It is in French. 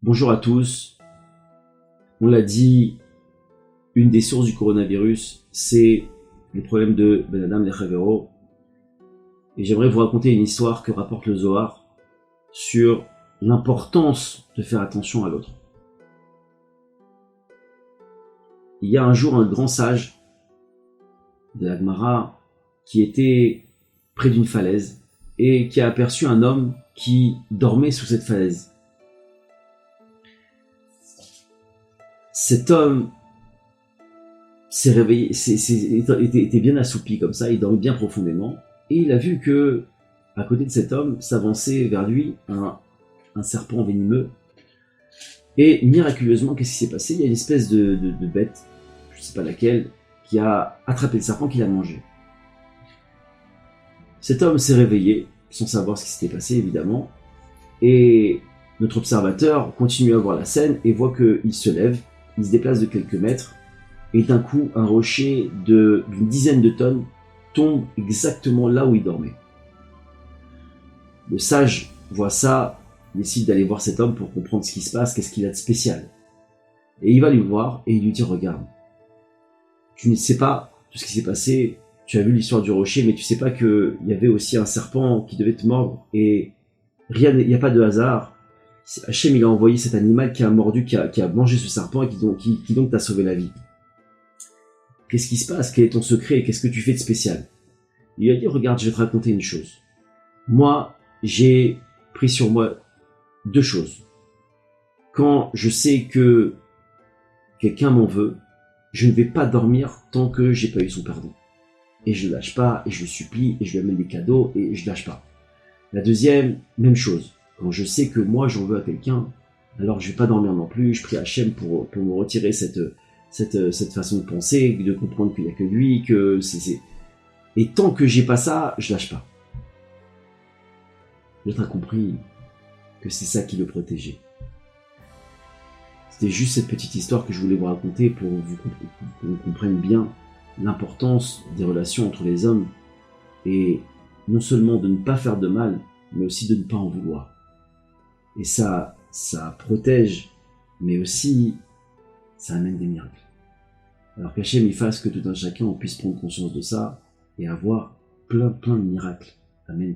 Bonjour à tous. On l'a dit, une des sources du coronavirus, c'est les problèmes de Ben Adam Lechavero. Et j'aimerais vous raconter une histoire que rapporte le Zohar sur l'importance de faire attention à l'autre. Il y a un jour un grand sage de la Gemara qui était près d'une falaise et qui a aperçu un homme qui dormait sous cette falaise. Cet homme s'est réveillé, était bien assoupi comme ça, il dormait bien profondément, et il a vu que, à côté de cet homme, s'avançait vers lui un serpent venimeux. Et miraculeusement, qu'est-ce qui s'est passé? Il y a une espèce de bête, je ne sais pas laquelle, qui a attrapé le serpent, qui l'a mangé. Cet homme s'est réveillé, sans savoir ce qui s'était passé évidemment, et notre observateur continue à voir la scène et voit qu'il se lève, il se déplace de quelques mètres, et d'un coup, un rocher d'une dizaine de tonnes tombe exactement là où il dormait. Le sage voit ça, il décide d'aller voir cet homme pour comprendre ce qui se passe, qu'est-ce qu'il a de spécial. Et il va lui voir et il lui dit: regarde, tu ne sais pas tout ce qui s'est passé, tu as vu l'histoire du rocher, mais tu sais pas qu'il y avait aussi un serpent qui devait te mordre, et il n'y a pas de hasard. Hachem, il a envoyé cet animal qui a mordu, qui a mangé ce serpent et qui donc t'a sauvé la vie. Qu'est-ce qui se passe? Quel est ton secret? Qu'est-ce que tu fais de spécial? Il lui a dit: regarde, je vais te raconter une chose. Moi, j'ai pris sur moi deux choses. Quand je sais que quelqu'un m'en veut, je ne vais pas dormir tant que j'ai pas eu son pardon. Et je ne lâche pas, et je le supplie, et je lui amène des cadeaux, et je lâche pas. La deuxième, même chose. Quand je sais que moi j'en veux à quelqu'un, alors je vais pas dormir non plus, je prie Hachem pour me retirer cette façon de penser, de comprendre qu'il n'y a que lui, que c'est... Et tant que j'ai pas ça, je lâche pas. L'autre a compris que c'est ça qui le protégeait. C'était juste cette petite histoire que je voulais vous raconter pour que vous compreniez bien l'importance des relations entre les hommes, et non seulement de ne pas faire de mal, mais aussi de ne pas en vouloir. Et ça protège, mais aussi ça amène des miracles. Alors qu'Hachem il fasse que tout un chacun on puisse prendre conscience de ça et avoir plein de miracles. Amen.